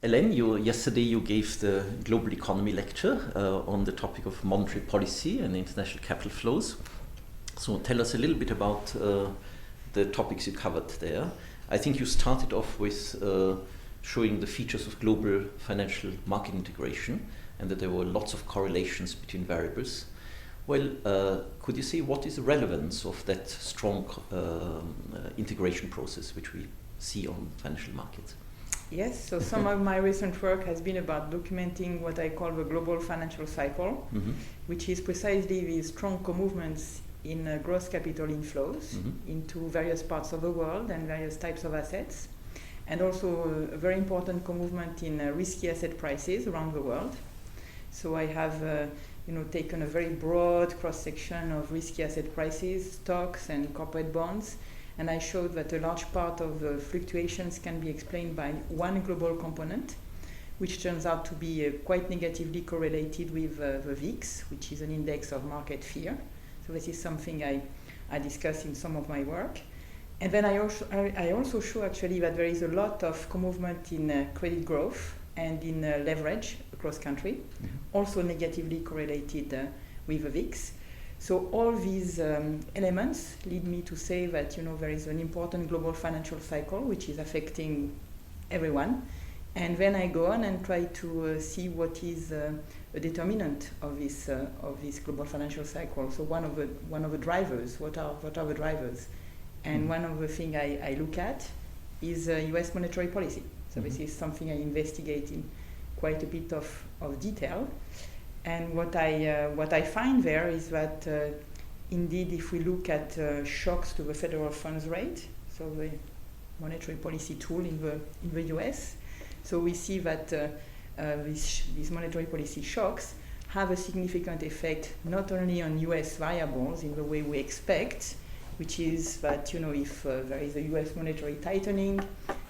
Hélène, yesterday you gave the global economy lecture on the topic of monetary policy and international capital flows. So tell us a little bit about the topics you covered there. I think you started off with showing the features of global financial market integration and that there were lots of correlations between variables. Well, could you say what is the relevance of that strong integration process which we see on financial markets? Yes, so some of my recent work has been about documenting what I call the global financial cycle, which is precisely these strong co-movements in gross capital inflows into various parts of the world and various types of assets, and also a very important co-movement in risky asset prices around the world. So I have taken a very broad cross-section of risky asset prices, stocks and corporate bonds, and I showed that a large part of the fluctuations can be explained by one global component, which turns out to be quite negatively correlated with the VIX, which is an index of market fear. So this is something I discuss in some of my work. And then I also show actually that there is a lot of co-movement in credit growth and in leverage across country, also negatively correlated with the VIX. So all these elements lead me to say that there is an important global financial cycle which is affecting everyone, and then I go on and try to see what is a determinant of this global financial cycle. So one of the drivers. What are the drivers? And one of the things I look at is U.S. monetary policy. So this is something I investigate in quite a bit of detail. And what I find there is that indeed, if we look at shocks to the federal funds rate, so the monetary policy tool in the US, so we see that these monetary policy shocks have a significant effect not only on US variables in the way we expect, which is that if there is a US monetary tightening,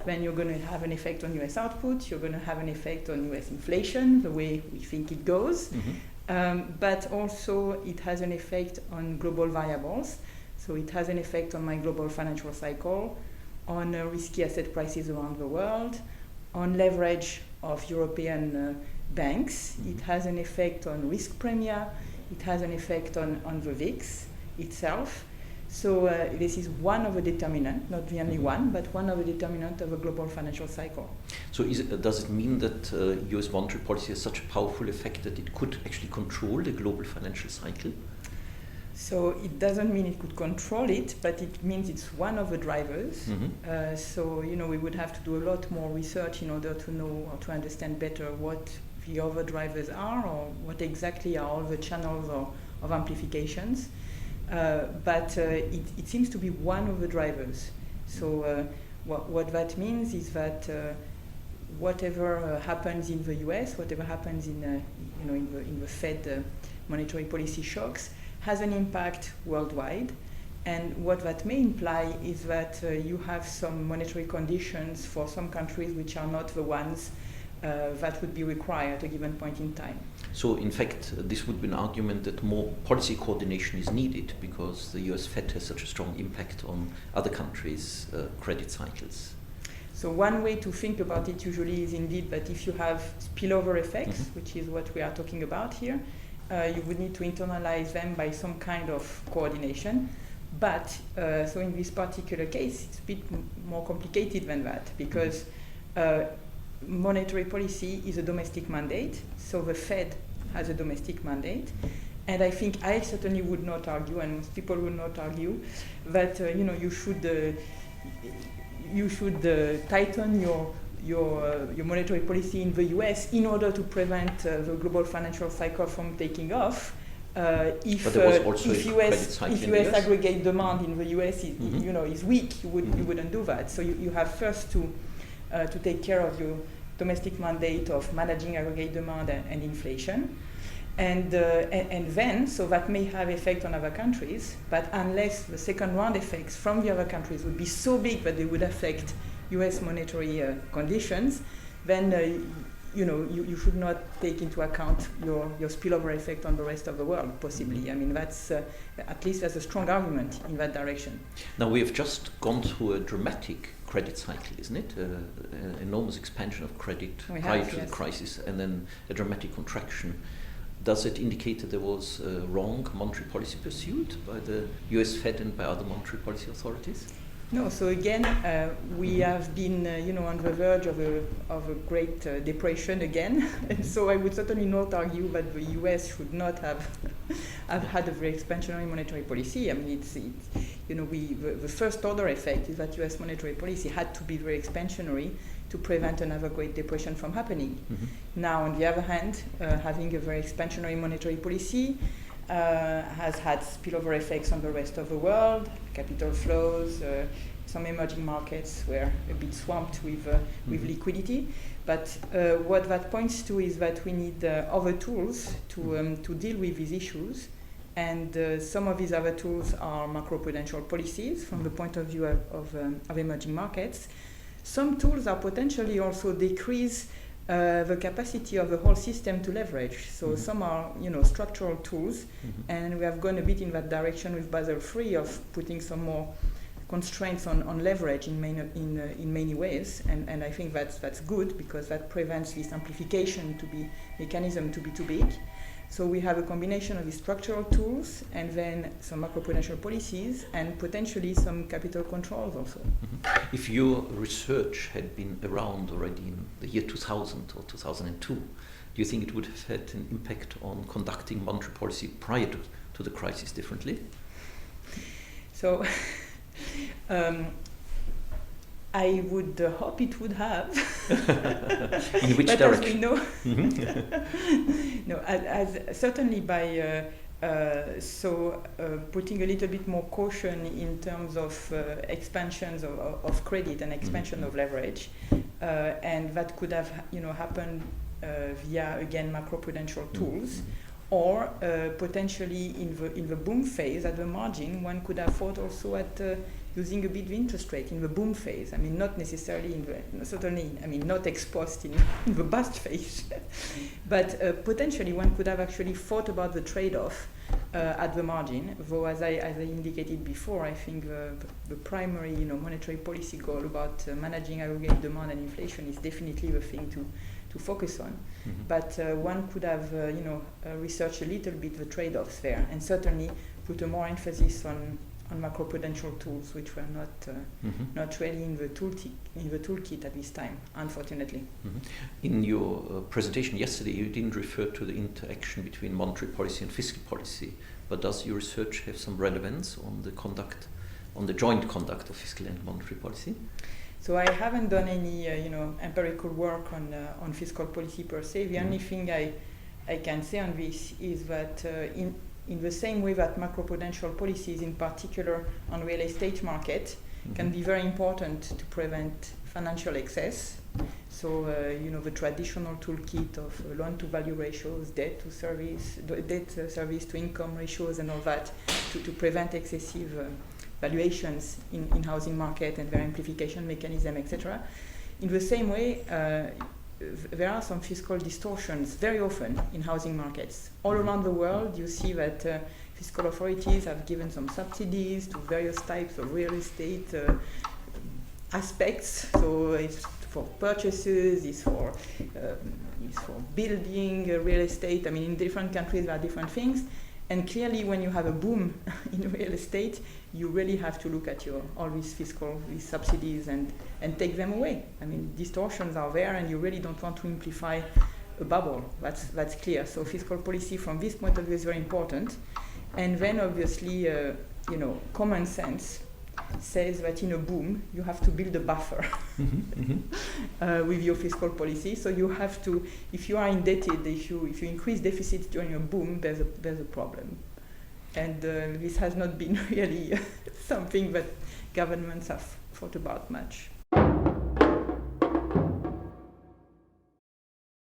then you're going to have an effect on US output, you're going to have an effect on US inflation, the way we think it goes, but also it has an effect on global variables. So it has an effect on my global financial cycle, on risky asset prices around the world, on leverage of European banks. It has an effect on risk premia, it has an effect on the VIX itself. So this is one of the determinants, not the only one, but one of the determinants of a global financial cycle. So does it mean that US monetary policy has such a powerful effect that it could actually control the global financial cycle? So it doesn't mean it could control it, but it means it's one of the drivers. So we would have to do a lot more research in order to know or to understand better what the other drivers are, or what exactly are all the channels of amplifications. But it seems to be one of the drivers. So what that means is that whatever happens in the US, whatever happens in the Fed monetary policy shocks, has an impact worldwide. And what that may imply is that you have some monetary conditions for some countries which are not the ones that would be required at a given point in time. So in fact, this would be an argument that more policy coordination is needed because the US Fed has such a strong impact on other countries' credit cycles. So one way to think about it usually is indeed that if you have spillover effects, which is what we are talking about here, you would need to internalize them by some kind of coordination. But so in this particular case, it's a bit more complicated than that because monetary policy is a domestic mandate, so the Fed has a domestic mandate, and I think I certainly would not argue, and most people would not argue, that you should tighten your monetary policy in the US in order to prevent the global financial cycle from taking off. If US aggregate demand in the US is weak, you wouldn't do that. So you have first to take care of your domestic mandate of managing aggregate demand and inflation. And then, so that may have effect on other countries, but unless the second round effects from the other countries would be so big that they would affect US monetary conditions, then you should not take into account your spillover effect on the rest of the world, possibly. I mean, that's at least there's a strong argument in that direction. Now, we have just gone through a dramatic credit cycle, isn't it? An enormous expansion of credit prior to the crisis, and then a dramatic contraction. Does it indicate that there was wrong monetary policy pursued by the US Fed and by other monetary policy authorities? No, so again, we have been, on the verge of a great depression again, and so I would certainly not argue that the US should not have had a very expansionary monetary policy. I mean, the first order effect is that US monetary policy had to be very expansionary to prevent another Great Depression from happening. Now, on the other hand, having a very expansionary monetary policy has had spillover effects on the rest of the world, capital flows, some emerging markets were a bit swamped with liquidity. But what that points to is that we need other tools to deal with these issues. And some of these other tools are macroprudential policies from the point of view of emerging markets. Some tools are potentially also decrease the capacity of the whole system to leverage. So some are, structural tools, and we have gone a bit in that direction with Basel III of putting some more constraints on leverage in many ways. And I think that's good because that prevents this amplification mechanism to be too big. So we have a combination of these structural tools and then some macroprudential policies and potentially some capital controls also. If your research had been around already in the year 2000 or 2002, do you think it would have had an impact on conducting monetary policy prior to the crisis differently? So I would hope it would have. In which but direction? As we know, as certainly by putting a little bit more caution in terms of expansions of credit and expansion of leverage, and that could have happened via again macroprudential tools. Or potentially in the boom phase at the margin, one could have thought also at using a bit of interest rate in the boom phase. I mean, not necessarily not exposed in the bust phase, but potentially one could have actually thought about the trade-off at the margin. Though, as I indicated before, I think the primary monetary policy goal about managing aggregate demand and inflation is definitely the thing to focus on. But one could have researched a little bit the trade-offs there, and certainly put a more emphasis on macroprudential tools, which were not really in the toolkit at this time, unfortunately. In your presentation yesterday, you didn't refer to the interaction between monetary policy and fiscal policy, but does your research have some relevance on the joint conduct of fiscal and monetary policy? So I haven't done any empirical work on fiscal policy per se. The only thing I can say on this is that in the same way that macroprudential policies, in particular on real estate market, can be very important to prevent financial excess. So the traditional toolkit of loan-to-value ratios, debt service to income ratios, and all that to prevent excessive valuations in housing market and their amplification mechanism, etc. In the same way, there are some fiscal distortions very often in housing markets. All around the world, you see that fiscal authorities have given some subsidies to various types of real estate aspects. So it's for purchases, it's for building real estate. I mean, in different countries there are different things. And clearly, when you have a boom in real estate, you really have to look at all these subsidies and take them away. I mean, distortions are there, and you really don't want to amplify a bubble. That's clear. So fiscal policy, from this point of view, is very important. And then, obviously, common sense says that in a boom, you have to build a buffer with your fiscal policy. So you have to, if you are indebted, if you increase deficits during a boom, there's a problem. And this has not been really something that governments have thought about much.